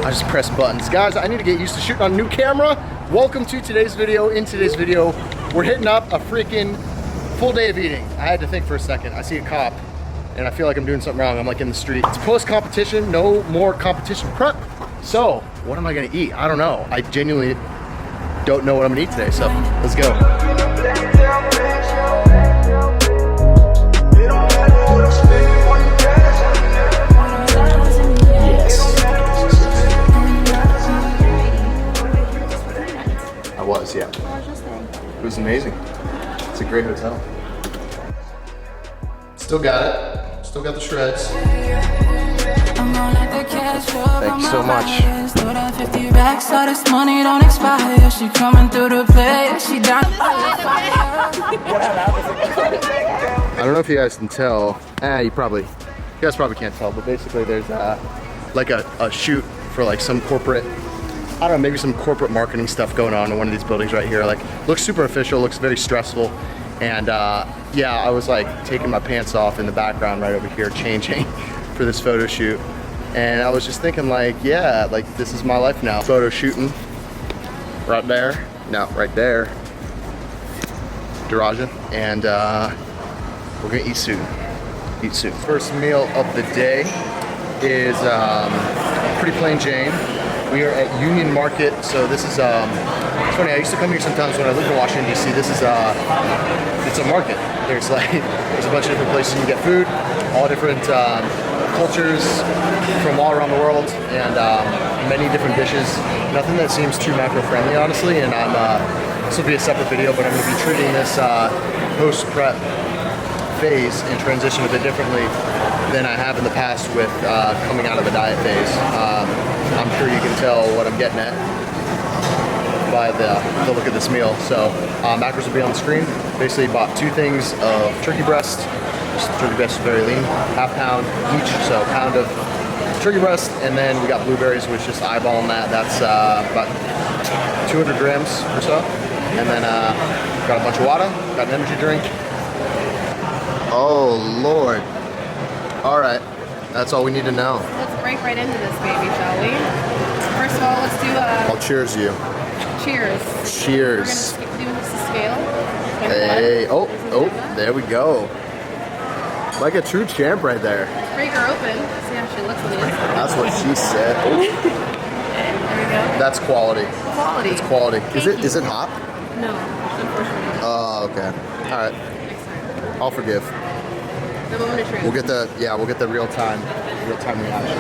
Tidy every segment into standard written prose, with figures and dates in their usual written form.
I just press buttons. Guys, I need to get used to shooting on a new camera. Welcome to today's video. In today's video, we're hitting up a freaking full day of eating. I had to think for a second. I see a cop and I feel like I'm doing something wrong. I'm like in the street. It's post-competition, no more competition prep. So, what am I gonna eat? I don't know. I genuinely don't know what I'm gonna eat today, so let's go. Yeah. It was amazing. It's a great hotel. Still got it. Still got the shreds. Thank you so much. I don't know if you guys can tell. You guys probably can't tell, but basically there's like a shoot for like some corporate, I don't know, maybe some corporate marketing stuff going on in one of these buildings right here. Like, looks super official, looks very stressful. And yeah, I was like taking my pants off in the background right over here, changing for this photo shoot. And I was just thinking like, yeah, like this is my life now. Photo shooting right there, no, right there, Daraja. And we're gonna eat soon, First meal of the day is pretty plain Jane. We are at Union Market, so this is, it's funny, I used to come here sometimes when I lived in Washington, D.C. This is, it's a market. There's a bunch of different places you can get food, all different cultures from all around the world, and many different dishes. Nothing that seems too macro-friendly, honestly, and this will be a separate video, but I'm going to be treating this post-prep phase and transition a bit differently than I have in the past with coming out of the diet phase. I'm sure you can tell what I'm getting at by the look of this meal. So macros will be on the screen. Basically bought 2 things of turkey breast. Turkey breast is very lean, half pound each, so a pound of turkey breast, and then we got blueberries, which just eyeballing that. That's about 200 grams or so. And then got a bunch of water, got an energy drink. Oh Lord. All right, that's all we need to know. Let's break right into this baby, shall we? First of all, let's do I'll cheers you. Cheers. Cheers. We're gonna do this to scale. Hey, oh, there we go. Like a true champ right there. Let's break her open. See how she looks on the inside. That's what she said. There we go. That's quality. Quality. It's quality. Is it hot? No, unfortunately. Oh, okay. All right. Next time. I'll forgive. The moment of truth. We'll get the real time reaction.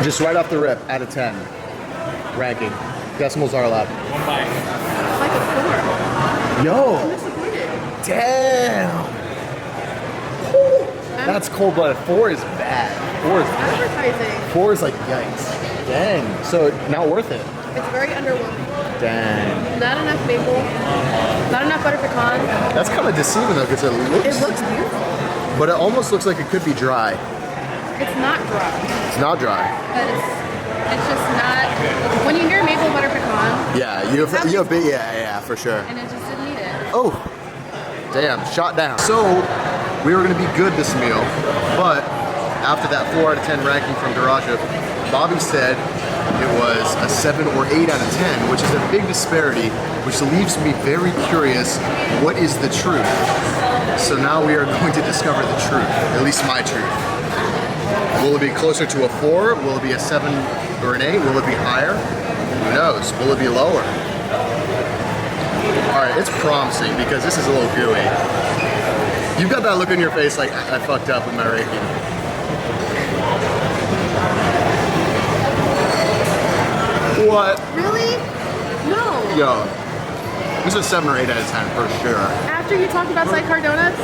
Just right off the rip, out of 10, ranking. Decimals are allowed. 1 bite. It's like a 4. Yo. I'm disappointed. Damn. That's cold-blooded. 4 is bad. 4 is bad. Advertising. 4 is like yikes. Dang. So not worth it. It's very underwhelming. Dang. Not enough maple. Not enough butter pecan. That's kind of deceiving though, because It looks beautiful. but it almost looks like it could be dry. It's not dry. It's not dry. But it's just not. When you hear maple butter pecan. Yeah, yeah, for sure. And it just didn't need it. Oh, damn, shot down. So we were gonna be good this meal, but after that 4 out of 10 ranking from Daraja, Bobby said it was a 7 or 8 out of 10, which is a big disparity, which leaves me very curious, what is the truth? So now we are going to discover the truth, at least my truth. Will it be closer to a 4? Will it be a 7 or an 8? Will it be higher? Who knows? Will it be lower? All right, it's promising because this is a little gooey. You've got that look on your face like, I fucked up with my ranking. What? Really? No. Yo, this is a 7 or 8 out of 10 for sure. After you talked about sidecar donuts,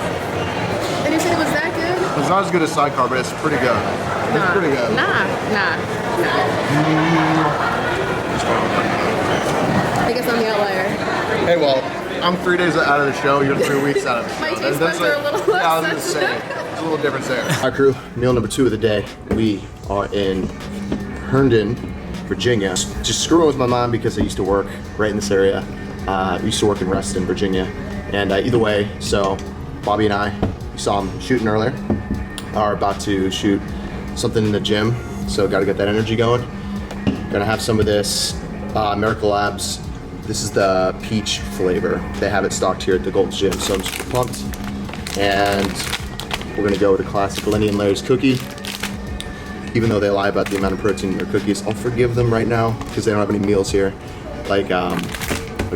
and you said it was that good? It's not as good as sidecar, but it's pretty good. It's pretty good. Nah. I guess I'm the outlier. Hey, well, I'm 3 days out of the show. You're 3 weeks out of the show. My taste buds are a little less. Yeah, I was gonna say, it's a little difference there. All right, crew. Meal number 2 of the day. We are in Herndon, Virginia. Just screwing with my mom because I used to work right in this area. I used to work in Reston, Virginia. And either way, so Bobby and I, you saw him shooting earlier, are about to shoot something in the gym. So got to get that energy going. Gonna have some of this Miracle Labs. This is the peach flavor. They have it stocked here at the Gold's Gym, so I'm super pumped. And we're gonna go with a classic Lenny and Larry's cookie. Even though they lie about the amount of protein in their cookies, I'll forgive them right now because they don't have any meals here, like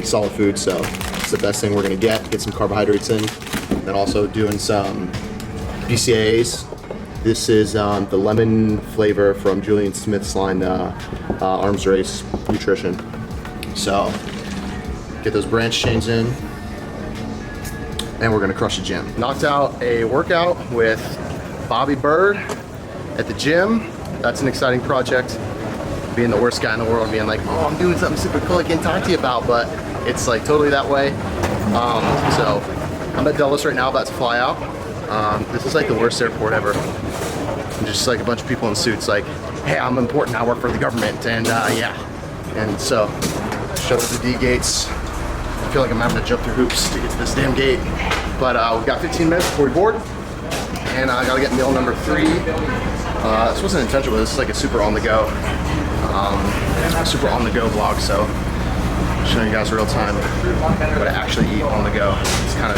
solid food. So it's the best thing we're gonna get some carbohydrates in. And then also doing some BCAAs. This is the lemon flavor from Julian Smith's line, Arms Race Nutrition. So get those branch chains in, and we're gonna crush the gym. Knocked out a workout with Bobby Bird at the gym. That's an exciting project. Being the worst guy in the world, being like, oh, I'm doing something super cool I can't talk to you about, but it's like totally that way. So I'm at Dulles right now, about to fly out. This is like the worst airport ever. And just like a bunch of people in suits like, hey, I'm important, I work for the government, and yeah. And so, shut up the D gates. I feel like I'm having to jump through hoops to get to this damn gate. But we've got 15 minutes before we board, and I gotta get meal number 3. This wasn't intentional, this is like a super on the go vlog, so I'm showing you guys real time what I actually eat on the go. It's kind of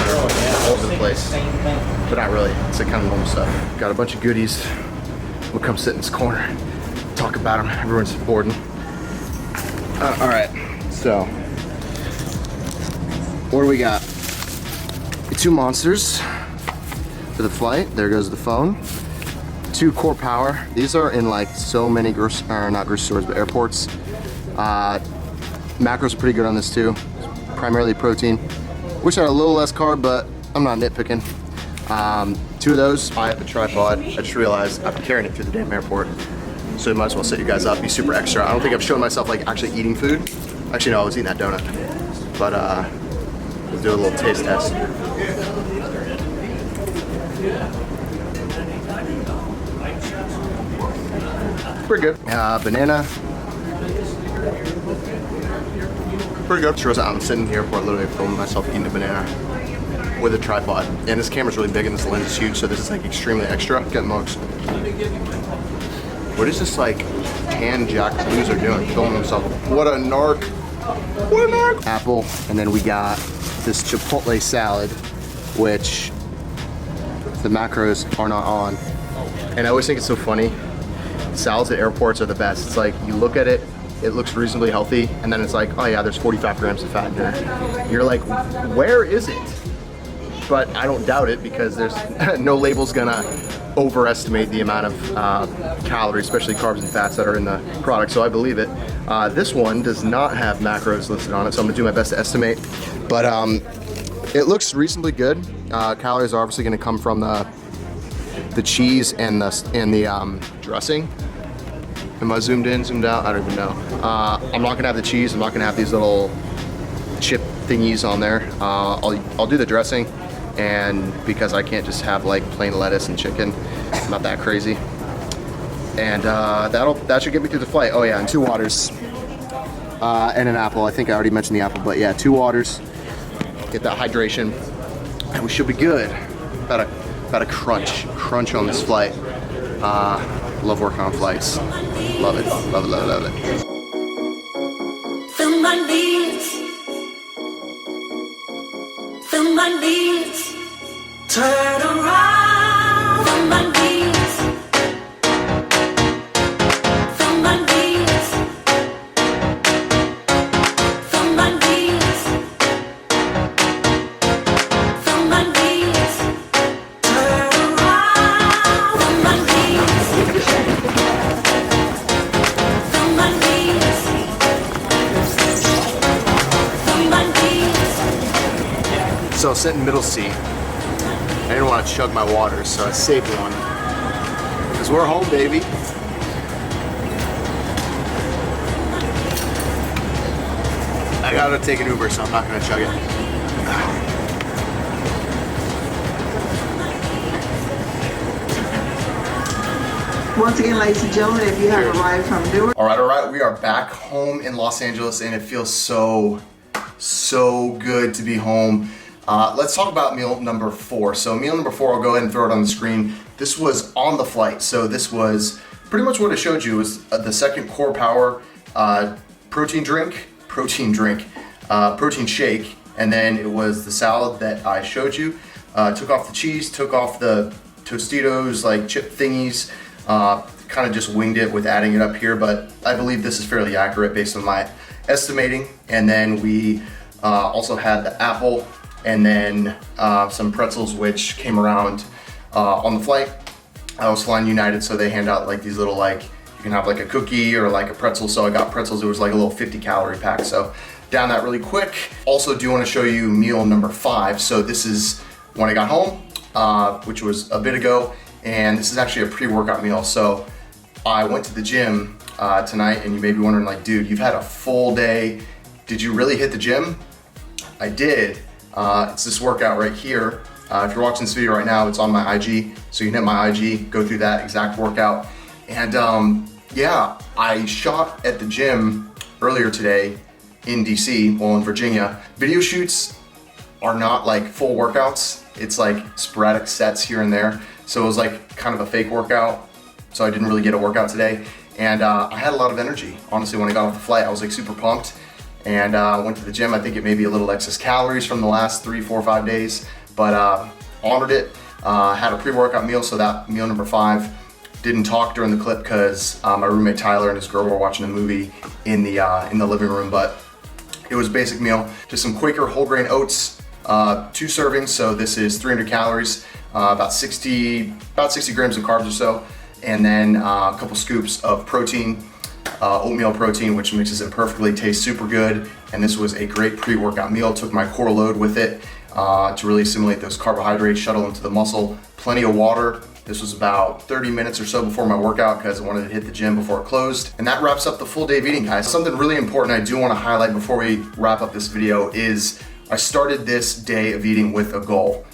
all over the place, but not really. It's like kind of normal stuff. Got a bunch of goodies. We'll come sit in this corner, talk about them. Everyone's boarding. All right, so what do we got? 2 Monsters for the flight. There goes the phone. 2 Core Power. These are in like so many not grocery stores, but airports. Macros are pretty good on this too. Primarily protein. Wish I had a little less carb, but I'm not nitpicking. 2 of those. I have a tripod. I just realized I'm carrying it through the damn airport. So you might as well set you guys up, be super extra. I don't think I've shown myself like actually eating food. Actually no, I was eating that donut. But we'll do a little taste test. Pretty good. Banana. Pretty good. Sure, I'm sitting in the airport literally filming myself eating a banana with a tripod. And this camera's really big and this lens is huge, so this is like extremely extra. Get mugs. What is this like tan Jack loser doing? Filming himself. What a narc. What a narc. Apple, and then we got this Chipotle salad, which the macros are not on. And I always think it's so funny. Salads at airports are the best. It's like you look at it, it looks reasonably healthy, and then it's like, oh yeah, there's 45 grams of fat in there. You're like, where is it? But I don't doubt it because there's no label's gonna overestimate the amount of calories, especially carbs and fats that are in the product, so I believe it. This one does not have macros listed on it, so I'm gonna do my best to estimate. But it looks reasonably good. Calories are obviously gonna come from the cheese and the dressing. Am I zoomed in, zoomed out? I don't even know. I'm not gonna have the cheese. I'm not gonna have these little chip thingies on there. I'll do the dressing, and because I can't just have like plain lettuce and chicken, I'm not that crazy. And that should get me through the flight. Oh yeah, and 2 waters and an apple. I think I already mentioned the apple, but yeah, 2 waters. Get that hydration, and we should be good. About a crunch on this flight. Love working on flights. Love it, love it, love it, love it. Feel my knees. Feel my knees. Turn around. Feel my knees. Feel my knees. Feel my knees. Feel my knees. Turn around. Feel my knees. Feel my knees. Feel my knees. So sitting middle seat. I didn't want to chug my water, so I saved one. Because we're home, baby. I gotta take an Uber, so I'm not gonna chug it. Once again, ladies and gentlemen, if you have arrived from Newark. All right, we are back home in Los Angeles, and it feels so good to be home. Let's talk about meal number 4. So meal number 4, I'll go ahead and throw it on the screen. This was on the flight. So this was pretty much what I showed you. Was the second Core Power protein shake, and then it was the salad that I showed you. Took off the cheese, took off the Tostitos like chip thingies, kind of just winged it with adding it up here, but I believe this is fairly accurate based on my estimating. And then we also had the apple, and then some pretzels, which came around on the flight. I was flying United, so they hand out like these little, like, you can have like a cookie or like a pretzel. So I got pretzels. It was like a little 50 calorie pack. So down that really quick. Also do want to show you meal number 5. So this is when I got home, which was a bit ago. And this is actually a pre-workout meal. So I went to the gym tonight, and you may be wondering, like, dude, you've had a full day. Did you really hit the gym? I did. It's this workout right here. If you're watching this video right now, it's on my IG. So you can hit my IG, go through that exact workout. And yeah, I shot at the gym earlier today in DC, well, in Virginia. Video shoots are not like full workouts. It's like sporadic sets here and there. So it was like kind of a fake workout. So I didn't really get a workout today. And I had a lot of energy. Honestly, when I got off the flight, I was like super pumped. And went to the gym. I think it may be a little excess calories from the last 3, 4, 5 days, but honored it. Had a pre-workout meal, so that meal number 5. Didn't talk during the clip because my roommate Tyler and his girl were watching a movie in the living room, but it was a basic meal. Just some Quaker whole grain oats, 2 servings, so this is 300 calories, about 60 grams of carbs or so, and then a couple scoops of protein. Oatmeal protein, which mixes it perfectly, tastes super good. And this was a great pre-workout meal. Took my core load with it to really assimilate those carbohydrates, shuttle into the muscle. Plenty of water. This was about 30 minutes or so before my workout because I wanted to hit the gym before it closed. And that wraps up the full day of eating, guys. Something really important I do want to highlight before we wrap up this video is I started this day of eating with a goal.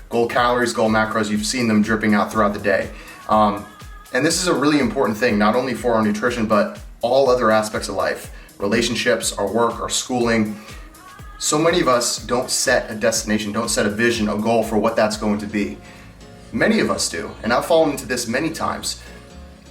Goal calories, goal macros, you've seen them dripping out throughout the day. And this is a really important thing, not only for our nutrition, but all other aspects of life, relationships, our work, our schooling. So many of us don't set a destination, don't set a vision, a goal for what that's going to be. Many of us do, and I've fallen into this many times.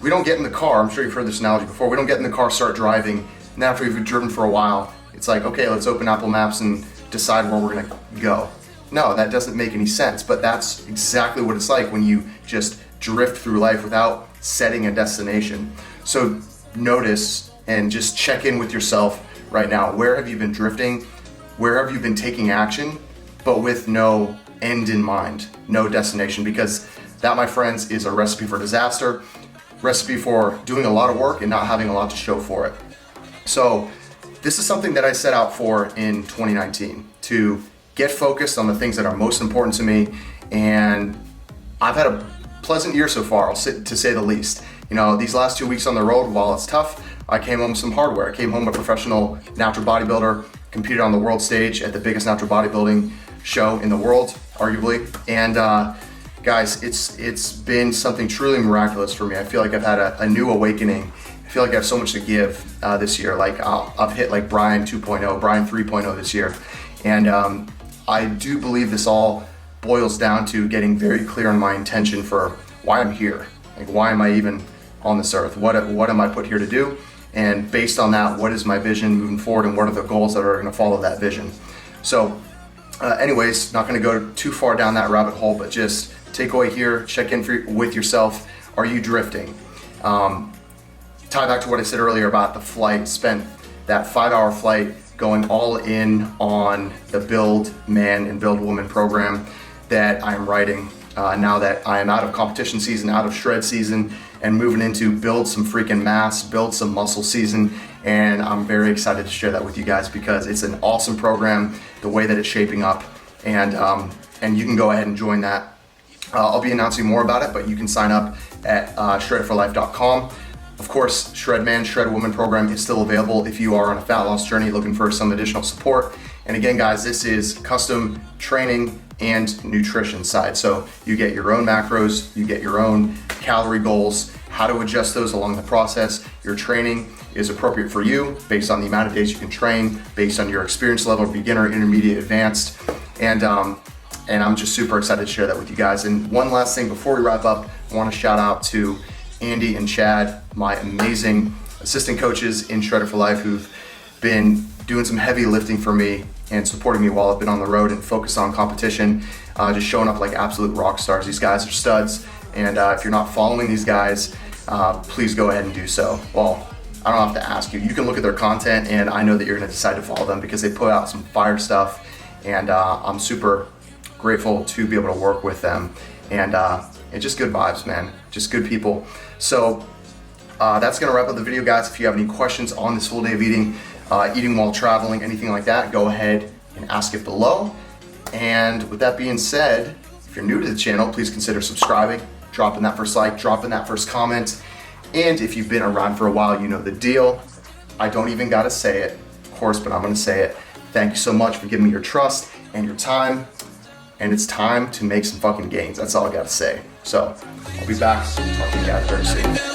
We don't get in the car, I'm sure you've heard this analogy before, we don't get in the car, start driving, and after we've driven for a while, it's like, okay, let's open Apple Maps and decide where we're gonna go. No, that doesn't make any sense, but that's exactly what it's like when you just drift through life without setting a destination. So notice and just check in with yourself right now. Where have you been drifting? Where have you been taking action, but with no end in mind, no destination? Because that, my friends, is a recipe for disaster, recipe for doing a lot of work and not having a lot to show for it. So this is something that I set out for in 2019, to get focused on the things that are most important to me. And I've had a pleasant year so far, to say the least. You know, these last 2 weeks on the road, while it's tough, I came home with some hardware. I came home a professional natural bodybuilder, competed on the world stage at the biggest natural bodybuilding show in the world, arguably. And guys, it's been something truly miraculous for me. I feel like I've had a new awakening. I feel like I have so much to give this year. Like I've hit like Brian 2.0, Brian 3.0 this year. And I do believe this all boils down to getting very clear on my intention for why I'm here. Like, why am I even on this earth? What am I put here to do? And based on that, what is my vision moving forward, and what are the goals that are going to follow that vision? So anyways, not going to go too far down that rabbit hole, but just takeaway here, check in with yourself. Are you drifting? Tie back to what I said earlier about the flight. Spent that 5-hour flight going all in on the Build Man and Build Woman program that I'm writing now that I am out of competition season, out of shred season, and moving into build some freaking mass, build some muscle season. And I'm very excited to share that with you guys because it's an awesome program, the way that it's shaping up. And you can go ahead and join that. I'll be announcing more about it, but you can sign up at shreditforlife.com. Of course, Shred Man, Shred Woman program is still available if you are on a fat loss journey looking for some additional support. And again, guys, this is custom training and nutrition side. So you get your own macros, you get your own calorie goals, how to adjust those along the process. Your training is appropriate for you based on the amount of days you can train, based on your experience level, beginner, intermediate, advanced. And I'm just super excited to share that with you guys. And one last thing before we wrap up, I want to shout out to Andy and Chad, my amazing assistant coaches in Shredder for Life, who've been doing some heavy lifting for me and supporting me while I've been on the road and focused on competition, just showing up like absolute rock stars. These guys are studs, and if you're not following these guys, please go ahead and do so. Well, I don't have to ask you. You can look at their content, and I know that you're going to decide to follow them because they put out some fire stuff, and I'm super grateful to be able to work with them. And it's just good vibes, man. Just good people. So that's going to wrap up the video, guys. If you have any questions on this full day of eating while traveling, anything like that, go ahead and ask it below. And with that being said, if you're new to the channel, please consider subscribing, dropping that first like, dropping that first comment. And if you've been around for a while, you know the deal. I don't even gotta say it, of course, but I'm gonna say it. Thank you so much for giving me your trust and your time. And it's time to make some fucking gains. That's all I gotta say. So I'll be back. Talk to you guys very soon.